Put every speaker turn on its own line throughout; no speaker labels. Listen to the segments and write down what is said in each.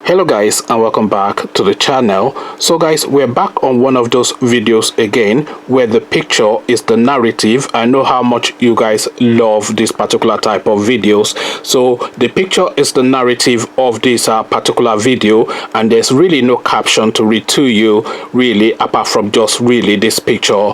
Hello guys, and welcome back to the channel. So guys, we're back on one of those videos again where the picture is the narrative. I know how much you guys love this particular type of videos. So the picture is the narrative of this particular video, and there's really no caption to read to you really, apart from just really this picture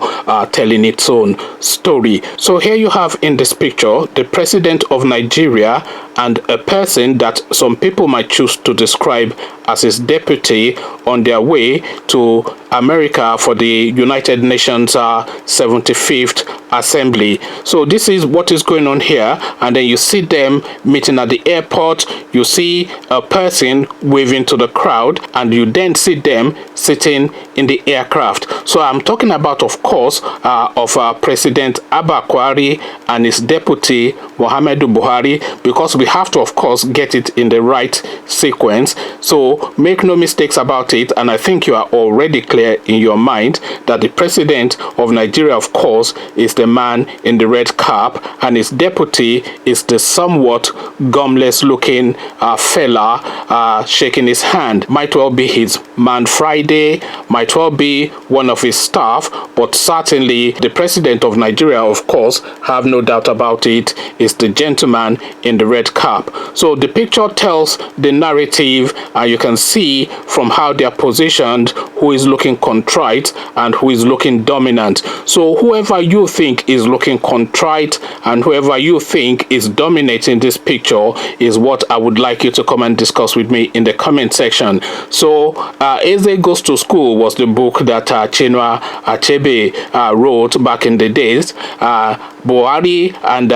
telling its own story. So here you have in this picture the president of Nigeria and a person that some people might choose to describe as his deputy on their way to America for the United Nations 75th Assembly. So this is what is going on here, and then you see them meeting at the airport. You see a person waving to the crowd, and you then see them sitting in the aircraft. So I'm talking about, of course, of President Abba Kyari and his deputy Buhari, because we have to, of course, get it in the right sequence. So make no mistakes about it, and I think you are already clear in your mind that the president of Nigeria, of course, is the man in the red cap, and his deputy is the somewhat gumless looking fella shaking his hand. Might well be his man Friday, might well be one of his staff, but certainly the president of Nigeria, of course, have no doubt about it, is the gentleman in the red cap. So the picture tells the narrative, and you can see from how they are positioned who is looking contrite and who is looking dominant. So whoever you think is looking contrite and whoever you think is dominating this picture is what I would like you to come and discuss with me in the comment section. So Eze Goes to School was the book that Chinua Achebe wrote back in the days. Buhari and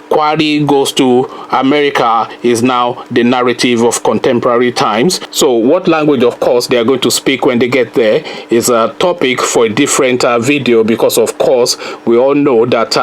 Kyari Goes to America is now the narrative of contemporary times. So what language, of course, they are going to speak when they get there is a topic for a different video, because of course we all know that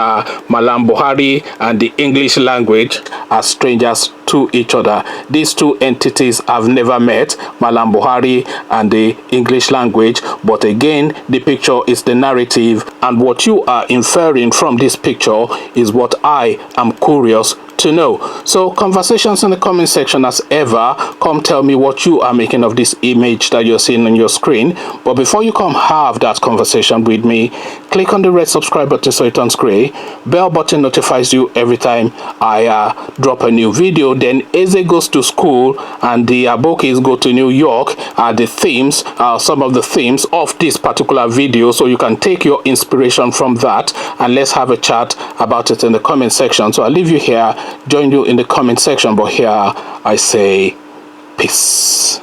Malam Buhari and the English language are strangers to each other. These two entities have never met, Malam Buhari and the English language, but again the picture is the narrative, and what you are inferring from this picture is what I am curious to know. So conversations in the comment section as ever. Come tell me what you are making of this image that you're seeing on your screen. But before you come have that conversation with me, click on the red subscribe button so it turns gray. Bell button notifies you every time I drop a new video. Then Eze Goes to School and the Abokis Go to New York are the themes, some of the themes of this particular video, so you can take your inspiration from that and let's have a chat about it in the comment section. So I'll leave you here, join you in the comment section, but here I say peace.